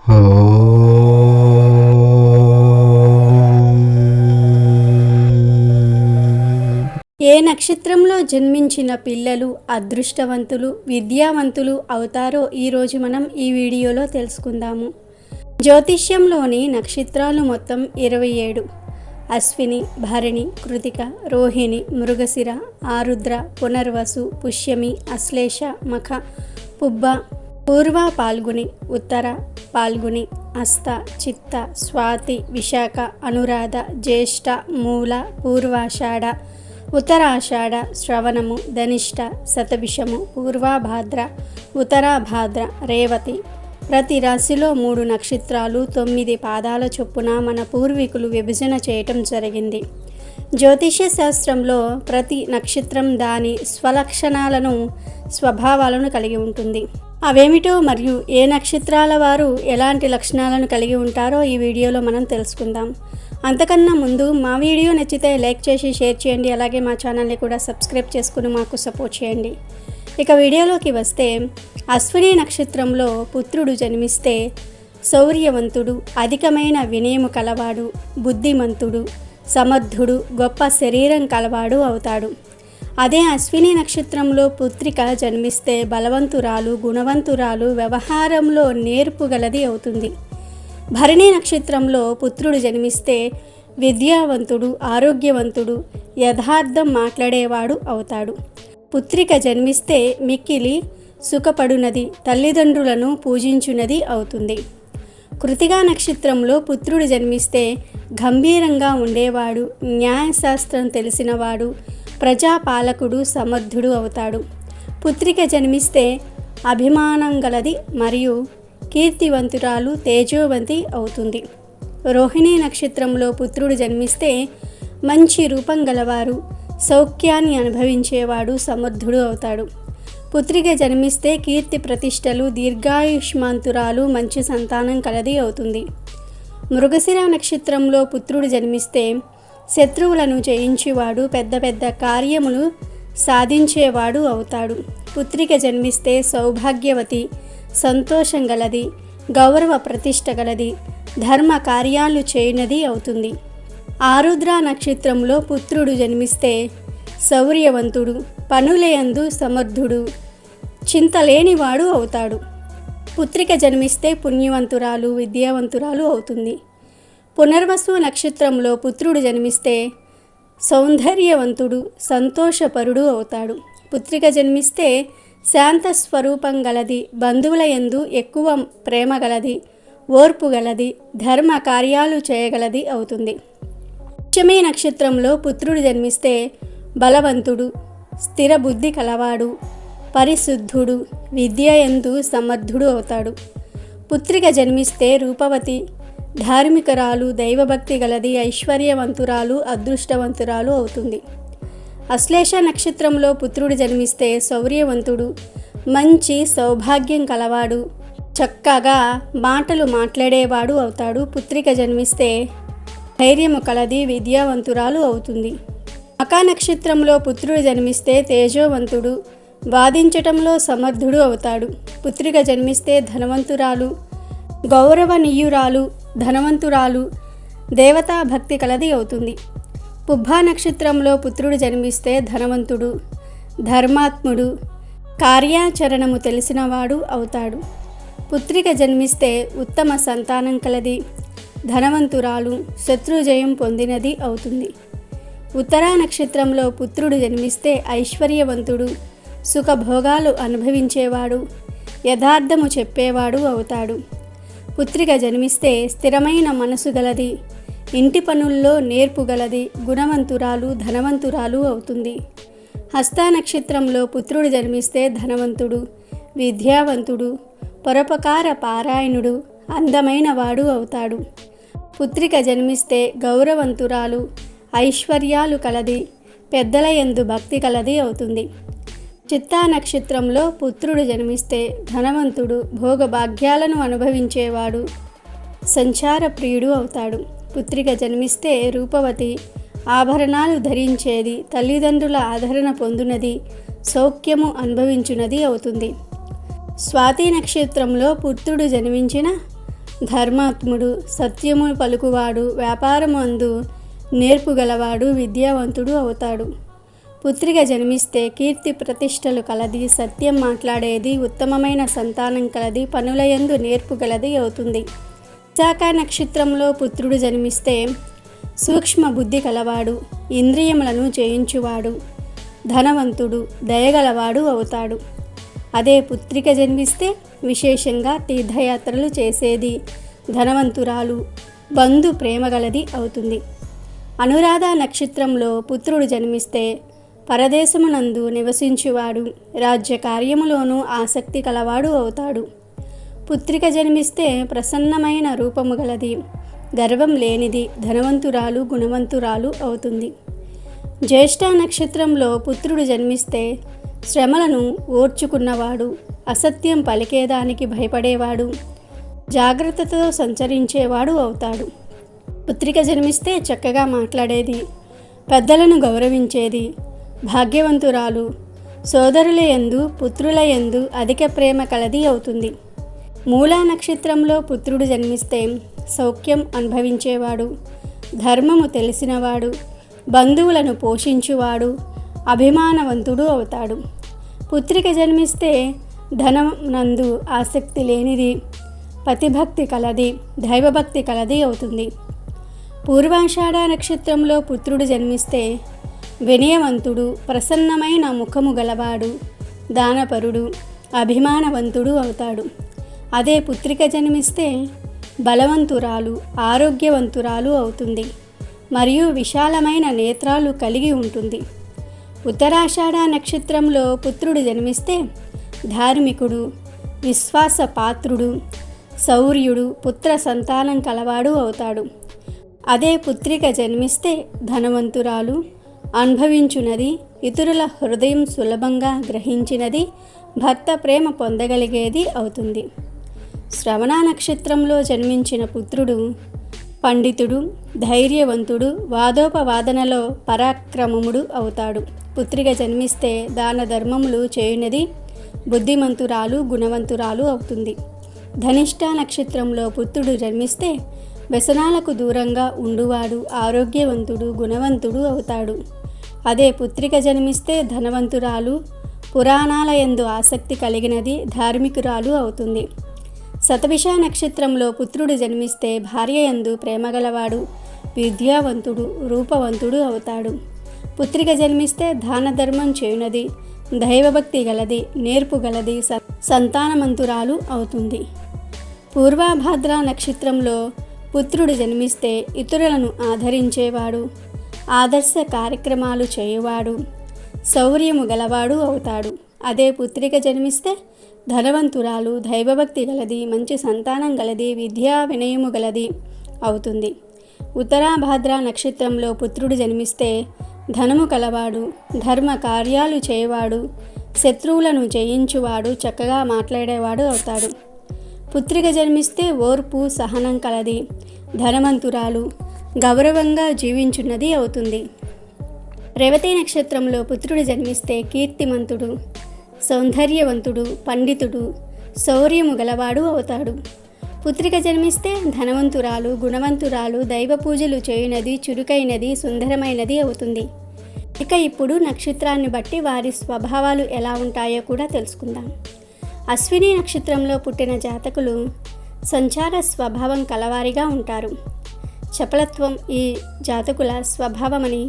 ఏ నక్షత్రంలో జన్మించిన పిల్లలు అదృష్టవంతులు, విద్యావంతులు అవుతారో ఈరోజు మనం ఈ వీడియోలో తెలుసుకుందాము. జ్యోతిష్యంలోని నక్షత్రాలు మొత్తం 27. అశ్విని, భరణి, కృతిక, రోహిణి, మృగశిర, ఆరుద్ర, పునర్వసు, పుష్యమి, అశ్లేష, మఖ, పుబ్బ, పూర్వ పాల్గుని, ఉత్తర పాల్గుని, హస్త, చిత్త, స్వాతి, విశాఖ, అనురాధ, జ్యేష్ఠ, మూల, పూర్వాషాఢ, ఉత్తరాషాఢ, శ్రవణము, ధనిష్ట, శతభిషము, పూర్వభాద్ర, ఉత్తరాభాద్ర, రేవతి. ప్రతి రాశిలో 3 నక్షత్రాలు 9 పాదాల చొప్పున మన పూర్వీకులు విభజన చేయటం జరిగింది. జ్యోతిష్య శాస్త్రంలో ప్రతి నక్షత్రం దాని స్వలక్షణాలను, స్వభావాలను కలిగి ఉంటుంది. అవేమిటో మరియు ఏ నక్షత్రాల వారు ఎలాంటి లక్షణాలను కలిగి ఉంటారో ఈ వీడియోలో మనం తెలుసుకుందాం. అంతకన్నా ముందు మా వీడియో నచ్చితే లైక్ చేసి షేర్ చేయండి. అలాగే మా ఛానల్ని కూడా సబ్స్క్రైబ్ చేసుకుని మాకు సపోర్ట్ చేయండి. ఇక వీడియోలోకి వస్తే, అశ్విని నక్షత్రంలో పుత్రుడు జన్మిస్తే శౌర్యవంతుడు, అధికమైన వినయము కలవాడు, బుద్ధిమంతుడు, సమర్థుడు, గొప్ప శరీరం కలవాడు అవుతాడు. అదే అశ్విని నక్షత్రంలో పుత్రిక జన్మిస్తే బలవంతురాలు, గుణవంతురాలు, వ్యవహారంలో నేర్పుగలది అవుతుంది. భరణి నక్షత్రంలో పుత్రుడు జన్మిస్తే విద్యావంతుడు, ఆరోగ్యవంతుడు, యథార్థం మాట్లాడేవాడు అవుతాడు. పుత్రిక జన్మిస్తే మిక్కిలి సుఖపడునది, తల్లిదండ్రులను పూజించునది అవుతుంది. కృతికా నక్షత్రంలో పుత్రుడు జన్మిస్తే గంభీరంగా ఉండేవాడు, న్యాయశాస్త్రం తెలిసినవాడు, ప్రజాపాలకుడు, సమర్థుడు అవుతాడు. పుత్రిక జన్మిస్తే అభిమానం గలది మరియు కీర్తివంతురాలు, తేజోవంతి అవుతుంది. రోహిణి నక్షత్రంలో పుత్రుడు జన్మిస్తే మంచి రూపం గలవారు, సౌఖ్యాన్ని అనుభవించేవాడు, సమర్థుడు అవుతాడు. పుత్రిక జన్మిస్తే కీర్తి ప్రతిష్టలు, దీర్ఘాయుష్మంతురాలు, మంచి సంతానం కలది అవుతుంది. మృగశిర నక్షత్రంలో పుత్రుడు జన్మిస్తే శత్రువులను జయించేవాడు, పెద్ద పెద్ద కార్యములు సాధించేవాడు అవుతాడు. పుత్రిక జన్మిస్తే సౌభాగ్యవతి, సంతోషం గలది, గౌరవ ప్రతిష్ట గలది, ధర్మ కార్యాలు చేయనది అవుతుంది. ఆరుద్ర నక్షత్రంలో పుత్రుడు జన్మిస్తే శౌర్యవంతుడు, పనులయందు సమర్థుడు, చింతలేనివాడు అవుతాడు. పుత్రిక జన్మిస్తే పుణ్యవంతురాలు, విద్యావంతురాలు అవుతుంది. పునర్వసు నక్షత్రంలో పుత్రుడు జన్మిస్తే సౌందర్యవంతుడు, సంతోషపరుడు అవుతాడు. పుత్రిక జన్మిస్తే శాంత స్వరూపం గలది, బంధువుల యందు ఎక్కువ ప్రేమ గలది, ఓర్పు గలది, ధర్మ కార్యాలు చేయగలది అవుతుంది. పుష్యమి నక్షత్రంలో పుత్రుడు జన్మిస్తే బలవంతుడు, స్థిర బుద్ధి కలవాడు, పరిశుద్ధుడు, విద్యయందు సమర్థుడు అవుతాడు. పుత్రిక జన్మిస్తే రూపవతి, ధార్మికరాలు, దైవభక్తి గలది, ఐశ్వర్యవంతురాలు, అదృష్టవంతురాలు అవుతుంది. అశ్లేష నక్షత్రంలో పుత్రుడు జన్మిస్తే శౌర్యవంతుడు, మంచి సౌభాగ్యం కలవాడు, చక్కగా మాటలు మాట్లాడేవాడు అవుతాడు. పుత్రిక జన్మిస్తే ధైర్యము కలది, విద్యావంతురాలు అవుతుంది. మఖ నక్షత్రంలో పుత్రుడు జన్మిస్తే తేజోవంతుడు, వాదించటంలో సమర్థుడు అవుతాడు. పుత్రిక జన్మిస్తే ధనవంతురాలు, గౌరవనీయురాలు, ధనవంతురాలు, దేవతా భక్తి కలది అవుతుంది. పుబ్బ నక్షత్రంలో పుత్రుడు జన్మిస్తే ధనవంతుడు, ధర్మాత్ముడు, కార్యాచరణము తెలిసినవాడు అవుతాడు. పుత్రిక జన్మిస్తే ఉత్తమ సంతానం కలది, ధనవంతురాలు, శత్రుజయం పొందినది అవుతుంది. ఉత్తరా నక్షత్రంలో పుత్రుడు జన్మిస్తే ఐశ్వర్యవంతుడు, సుఖభోగాలు అనుభవించేవాడు, యథార్థము చెప్పేవాడు అవుతాడు. పుత్రిక జన్మిస్తే స్థిరమైన మనసు గలది, ఇంటి పనుల్లో నేర్పు గలది, గుణవంతురాలు, ధనవంతురాలు అవుతుంది. హస్త నక్షత్రంలో పుత్రుడు జన్మిస్తే ధనవంతుడు, విద్యావంతుడు, పరోపకార పారాయణుడు, అందమైన వాడు అవుతాడు. పుత్రిక జన్మిస్తే గౌరవంతురాలు, ఐశ్వర్యాలు కలది, పెద్దల యందు భక్తి కలది అవుతుంది. చిత్తా నక్షత్రంలో పుత్రుడు జన్మిస్తే ధనవంతుడు, భోగభాగ్యాలను అనుభవించేవాడు, సంచార ప్రియుడు అవుతాడు. పుత్రిక జన్మిస్తే రూపవతి, ఆభరణాలు ధరించేది, తల్లిదండ్రుల ఆదరణ పొందునది, సౌఖ్యము అనుభవించునది అవుతుంది. స్వాతి నక్షత్రంలో పుత్రుడు జన్మించిన ధర్మాత్ముడు, సత్యము పలుకువాడు, వ్యాపారమందు నేర్పుగలవాడు, విద్యావంతుడు అవుతాడు. పుత్రిక జన్మిస్తే కీర్తి ప్రతిష్టలు కలది, సత్యం మాట్లాడేది, ఉత్తమమైన సంతానం కలది, పనులయందు నేర్పుగలది అవుతుంది. విశాఖ నక్షత్రంలో పుత్రుడు జన్మిస్తే సూక్ష్మ బుద్ధి కలవాడు, ఇంద్రియములను జయించువాడు, ధనవంతుడు, దయగలవాడు అవుతాడు. అదే పుత్రిక జన్మిస్తే విశేషంగా తీర్థయాత్రలు చేసేది, ధనవంతురాలు, బంధు ప్రేమగలది అవుతుంది. అనురాధ నక్షత్రంలో పుత్రుడు జన్మిస్తే పరదేశమునందు నివసించువాడు, రాజ్య కార్యములోనూ ఆసక్తి కలవాడు అవుతాడు. పుత్రిక జన్మిస్తే ప్రసన్నమైన రూపము గలది, గర్వం లేనిది, ధనవంతురాలు, గుణవంతురాలు అవుతుంది. జ్యేష్ఠ నక్షత్రంలో పుత్రుడు జన్మిస్తే శ్రమలను ఓర్చుకున్నవాడు, అసత్యం పలికేదానికి భయపడేవాడు, జాగ్రత్తతో సంచరించేవాడు అవుతాడు. పుత్రిక జన్మిస్తే చక్కగా మాట్లాడేది, పెద్దలను గౌరవించేది, భాగ్యవంతురాలు, సోదరుల యందు పుత్రుల యందు అధిక ప్రేమ కలది అవుతుంది. మూలా నక్షత్రంలో పుత్రుడు జన్మిస్తే సౌఖ్యం అనుభవించేవాడు, ధర్మము తెలిసినవాడు, బంధువులను పోషించువాడు, అభిమానవంతుడు అవుతాడు. పుత్రిక జన్మిస్తే ధనమునందు ఆసక్తి లేనిది, పతిభక్తి కలది, దైవభక్తి కలది అవుతుంది. పూర్వాషాఢ నక్షత్రంలో పుత్రుడు జన్మిస్తే వినయవంతుడు, ప్రసన్నమైన ముఖము గలవాడు, దానపరుడు, అభిమానవంతుడు అవుతాడు. అదే పుత్రిక జన్మిస్తే బలవంతురాలు, ఆరోగ్యవంతురాలు అవుతుంది మరియు విశాలమైన నేత్రాలు కలిగి ఉంటుంది. ఉత్తరాషాఢ నక్షత్రంలో పుత్రుడు జన్మిస్తే ధార్మికుడు, విశ్వాసపాత్రుడు, శౌర్యుడు, పుత్ర సంతానం కలవాడు అవుతాడు. అదే పుత్రిక జన్మిస్తే ధనవంతురాలు, అనుభవించున్నది, ఇతరుల హృదయం సులభంగా గ్రహించినది, భర్త ప్రేమ పొందగలిగేది అవుతుంది. శ్రవణ నక్షత్రంలో జన్మించిన పుత్రుడు పండితుడు, ధైర్యవంతుడు, వాదోపవాదనలో పరాక్రమముడు అవుతాడు. పుత్రిక జన్మిస్తే దాన ధర్మములు చేయునది, బుద్ధిమంతురాలు, గుణవంతురాలు అవుతుంది. ధనిష్ట నక్షత్రంలో పుత్రుడు జన్మిస్తే వ్యసనాలకు దూరంగా ఉండువాడు, ఆరోగ్యవంతుడు, గుణవంతుడు అవుతాడు. అదే పుత్రిక జన్మిస్తే ధనవంతురాలు, పురాణాలయందు ఆసక్తి కలిగినది, ధార్మికురాలు అవుతుంది. శతభిష నక్షత్రంలో పుత్రుడు జన్మిస్తే భార్యయందు ప్రేమగలవాడు, విద్యావంతుడు, రూపవంతుడు అవుతాడు. పుత్రిక జన్మిస్తే దాన ధర్మం చేయునది, దైవభక్తి గలది, నేర్పు గలది, సంతానమంతురాలు అవుతుంది. పూర్వభాద్ర నక్షత్రంలో పుత్రుడు జన్మిస్తే ఇతరులను ఆదరించేవాడు, ఆదర్శ కార్యక్రమాలు చేయువాడు, శౌర్యము గలవాడు అవుతాడు. అదే పుత్రిక జన్మిస్తే ధనవంతురాలు, దైవభక్తి గలది, మంచి సంతానం గలది, విద్యా వినయము గలది అవుతుంది. ఉత్తరాభాద్ర నక్షత్రంలో పుత్రుడు జన్మిస్తే ధనము కలవాడు, ధర్మ కార్యాలు చేయవాడు, శత్రువులను జయించువాడు, చక్కగా మాట్లాడేవాడు అవుతాడు. పుత్రిక జన్మిస్తే ఓర్పు, సహనం కలది, ధనవంతురాలు, గౌరవంగా జీవించున్నది అవుతుంది. రేవతి నక్షత్రంలో పుత్రుడు జన్మిస్తే కీర్తిమంతుడు, సౌందర్యవంతుడు, పండితుడు, శౌర్యము గలవాడు అవుతాడు. పుత్రిక జన్మిస్తే ధనవంతురాలు, గుణవంతురాలు, దైవ పూజలు చేయునది, చురుకైనది, సుందరమైనది అవుతుంది. ఇక ఇప్పుడు నక్షత్రాన్ని బట్టి వారి స్వభావాలు ఎలా ఉంటాయో కూడా తెలుసుకుందాం. అశ్విని నక్షత్రంలో పుట్టిన జాతకులు సంచార స్వభావం కలవారిగా ఉంటారు. చపలత్వం ఈ జాతకుల స్వభావమని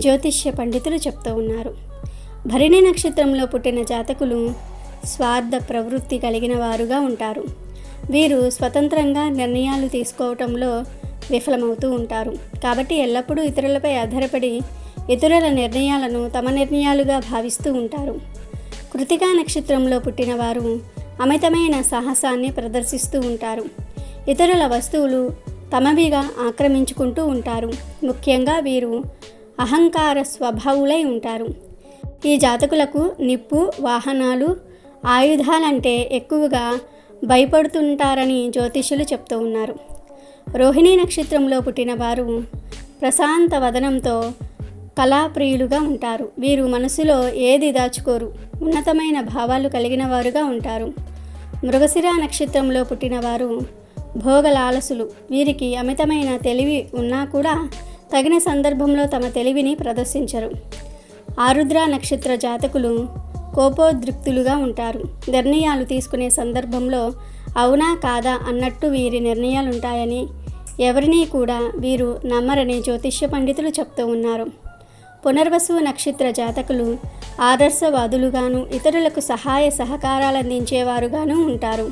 జ్యోతిష్య పండితులు చెప్తూ ఉన్నారు. భరణి నక్షత్రంలో పుట్టిన జాతకులు స్వార్థ ప్రవృత్తి కలిగిన వారుగా ఉంటారు. వీరు స్వతంత్రంగా నిర్ణయాలు తీసుకోవటంలో విఫలమవుతూ ఉంటారు. కాబట్టి ఎల్లప్పుడూ ఇతరులపై ఆధారపడి ఇతరుల నిర్ణయాలను తమ నిర్ణయాలుగా భావిస్తూ ఉంటారు. కృతికా నక్షత్రంలో పుట్టిన వారు అమితమైన సాహసాన్ని ప్రదర్శిస్తూ ఉంటారు. ఇతరుల వస్తువులు తమవిగా ఆక్రమించుకుంటూ ఉంటారు. ముఖ్యంగా వీరు అహంకార స్వభావులై ఉంటారు. ఈ జాతకులకు నిప్పు, వాహనాలు, ఆయుధాలంటే ఎక్కువగా భయపడుతుంటారని జ్యోతిష్యులు చెప్తూ ఉన్నారు. రోహిణీ నక్షత్రంలో పుట్టిన వారు ప్రశాంత వదనంతో కళాప్రియులుగా ఉంటారు. వీరు మనసులో ఏది దాచుకోరు, ఉన్నతమైన భావాలు కలిగిన వారుగా ఉంటారు. మృగశిర నక్షత్రంలో పుట్టిన వారు భోగలాలసులు. వీరికి అమితమైన తెలివి ఉన్నా కూడా తగిన సందర్భంలో తమ తెలివిని ప్రదర్శించరు. ఆరుద్ర నక్షత్ర జాతకులు కోపోద్రిక్తులుగా ఉంటారు. నిర్ణయాలు తీసుకునే సందర్భంలో అవునా కాదా అన్నట్టు వీరి నిర్ణయాలుంటాయని ఎవరినీ కూడా వీరు నమ్మరని జ్యోతిష్య పండితులు చెప్తూ ఉన్నారు. పునర్వసు నక్షత్ర జాతకులు ఆదర్శవాదులుగాను ఇతరులకు సహాయ సహకారాలు అందించేవారుగాను ఉంటారు.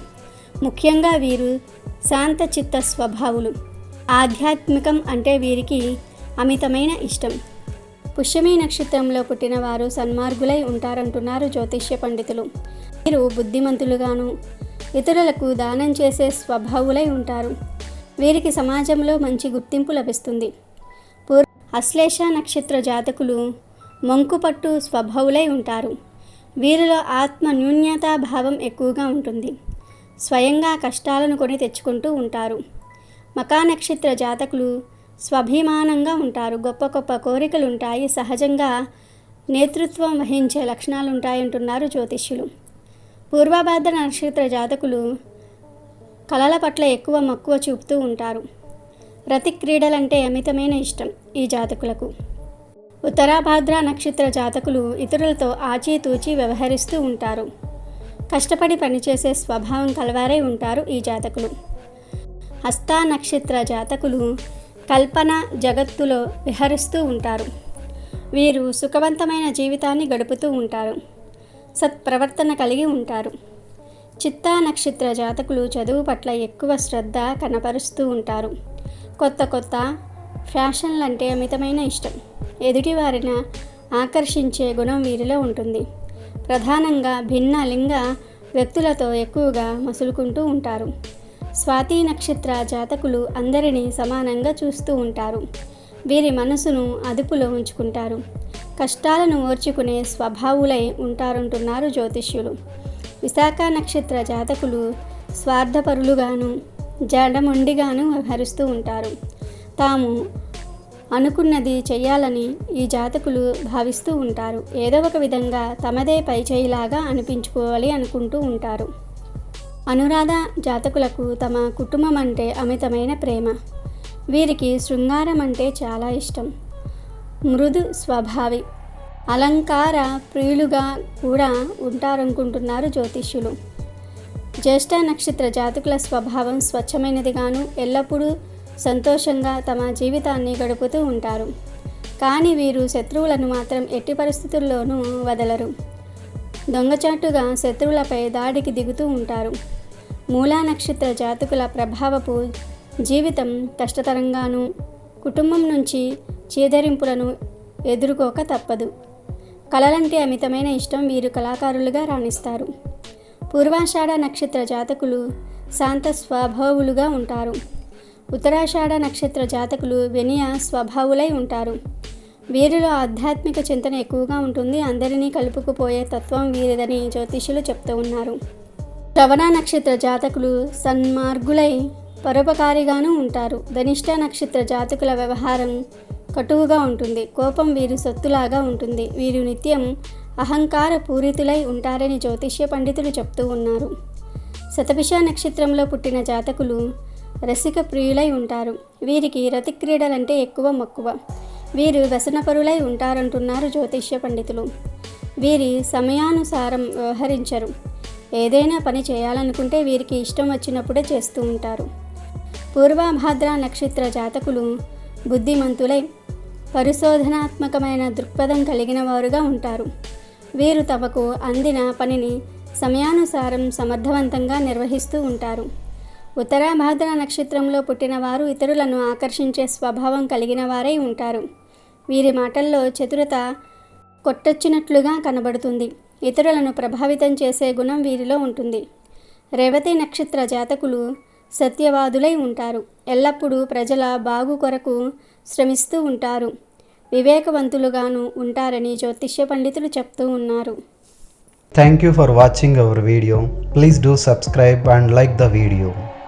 ముఖ్యంగా వీరు శాంతచిత్త స్వభావులు. ఆధ్యాత్మికం అంటే వీరికి అమితమైన ఇష్టం. పుష్యమి నక్షత్రంలో పుట్టిన వారు సన్మార్గులై ఉంటారంటున్నారు జ్యోతిష్య పండితులు. వీరు బుద్ధిమంతులుగాను ఇతరులకు దానం చేసే స్వభావులై ఉంటారు. వీరికి సమాజంలో మంచి గుర్తింపు లభిస్తుంది. అశ్లేష నక్షత్ర జాతకులు మంకుపట్టు స్వభావులై ఉంటారు. వీరిలో ఆత్మ న్యూన్యతా భావం ఎక్కువగా ఉంటుంది. స్వయంగా కష్టాలను కొని తెచ్చుకుంటూ ఉంటారు. మకా నక్షత్ర జాతకులు స్వాభిమానంగా ఉంటారు. గొప్ప గొప్ప కోరికలుంటాయి. సహజంగా నేతృత్వం వహించే లక్షణాలుంటాయంటున్నారు జ్యోతిష్యులు. పూర్వభాద్ర నక్షత్ర జాతకులు కళల పట్ల ఎక్కువ మక్కువ చూపుతూ ఉంటారు. రతి క్రీడలంటే అమితమైన ఇష్టం ఈ జాతకులకు. ఉత్తరాభాద్ర నక్షత్ర జాతకులు ఇతరులతో ఆచితూచి వ్యవహరిస్తూ ఉంటారు. కష్టపడి పనిచేసే స్వభావం కలవారై ఉంటారు ఈ జాతకులు. హస్త నక్షత్ర జాతకులు కల్పన జగత్తులో విహరిస్తూ ఉంటారు. వీరు సుఖవంతమైన జీవితాన్ని గడుపుతూ ఉంటారు. సత్ప్రవర్తన కలిగి ఉంటారు. చిత్తా నక్షత్ర జాతకులు చదువు పట్ల ఎక్కువ శ్రద్ధ కనపరుస్తూ ఉంటారు. కొత్త కొత్త ఫ్యాషన్లంటే అమితమైన ఇష్టం. ఎదుటివారిని ఆకర్షించే గుణం వీరిలో ఉంటుంది. ప్రధానంగా భిన్న లింగ వ్యక్తులతో ఎక్కువగా మసులుకుంటూ ఉంటారు. స్వాతి నక్షత్ర జాతకులు అందరినీ సమానంగా చూస్తూ ఉంటారు. వీరి మనసును అదుపులో ఉంచుకుంటారు. కష్టాలను ఓర్చుకునే స్వభావులై ఉంటారంటున్నారు జ్యోతిష్యులు. విశాఖ నక్షత్ర జాతకులు స్వార్థపరులుగాను జడమొండిగాను వ్యవహరిస్తూ ఉంటారు. తాము అనుకున్నది చెయ్యాలని ఈ జాతకులు భావిస్తూ ఉంటారు. ఏదో ఒక విధంగా తమదే పైచేయిలాగా అనిపించుకోవాలి అనుకుంటూ ఉంటారు. అనురాధ జాతకులకు తమ కుటుంబం అంటే అమితమైన ప్రేమ. వీరికి శృంగారం అంటే చాలా ఇష్టం. మృదు స్వభావి, అలంకార ప్రియులుగా కూడా ఉంటారనుకుంటున్నారు జ్యోతిష్యులు. జ్యేష్ఠ నక్షత్ర జాతకుల స్వభావం స్వచ్ఛమైనదిగాను ఎల్లప్పుడూ సంతోషంగా తమ జీవితాన్ని గడుపుతూ ఉంటారు. కానీ వీరు శత్రువులను మాత్రం ఎట్టి పరిస్థితుల్లోనూ వదలరు. దొంగచాటుగా శత్రువులపై దాడికి దిగుతూ ఉంటారు. మూలా నక్షత్ర జాతకుల ప్రభావపు జీవితం కష్టతరంగాను కుటుంబం నుంచి చీదరింపులను ఎదుర్కోక తప్పదు. కళలంటే అమితమైన ఇష్టం. వీరు కళాకారులుగా రాణిస్తారు. పూర్వాషాఢ నక్షత్ర జాతకులు శాంత స్వభావులుగా ఉంటారు. ఉత్తరాషాఢ నక్షత్ర జాతకులు వినయ స్వభావులై ఉంటారు. వీరిలో ఆధ్యాత్మిక చింతన ఎక్కువగా ఉంటుంది. అందరినీ కలుపుకుపోయే తత్వం వీరిదని జ్యోతిష్యులు చెప్తూ ఉన్నారు. శ్రవణ నక్షత్ర జాతకులు సన్మార్గులై పరోపకారిగాను ఉంటారు. ధనిష్ట నక్షత్ర జాతకుల వ్యవహారం కటువుగా ఉంటుంది. కోపం వీరి సొత్తులాగా ఉంటుంది. వీరు నిత్యం అహంకార పూరితులై ఉంటారని జ్యోతిష్య పండితులు చెప్తూ ఉన్నారు. శతభిష నక్షత్రంలో పుట్టిన జాతకులు రసిక ప్రియులై ఉంటారు. వీరికి రతి క్రీడలంటే ఎక్కువ మక్కువ. వీరు వ్యసనపరులై ఉంటారంటున్నారు జ్యోతిష్య పండితులు. వీరి సమయానుసారం వ్యవహరించరు. ఏదైనా పని చేయాలనుకుంటే వీరికి ఇష్టం వచ్చినప్పుడే చేస్తూ ఉంటారు. పూర్వభాద్ర నక్షత్ర జాతకులు బుద్ధిమంతులై పరిశోధనాత్మకమైన దృక్పథం కలిగిన వారుగా ఉంటారు. వీరు తమకు అందిన పనిని సమయానుసారం సమర్థవంతంగా నిర్వహిస్తూ ఉంటారు. ఉత్తరాభాద్ర నక్షత్రంలో పుట్టిన వారు ఇతరులను ఆకర్షించే స్వభావం కలిగిన వారై ఉంటారు. వీరి మాటల్లో చతురత కొట్టొచ్చినట్లుగా కనబడుతుంది. ఇతరులను ప్రభావితం చేసే గుణం వీరిలో ఉంటుంది. రేవతి నక్షత్ర జాతకులు సత్యవాదులై ఉంటారు. ఎల్లప్పుడూ ప్రజల బాగు కొరకు శ్రమిస్తూ ఉంటారు. వివేకవంతులుగాను ఉంటారని జ్యోతిష్య పండితులు చెప్తూ ఉన్నారు. Thank you for watching our video. Please do subscribe and like the video.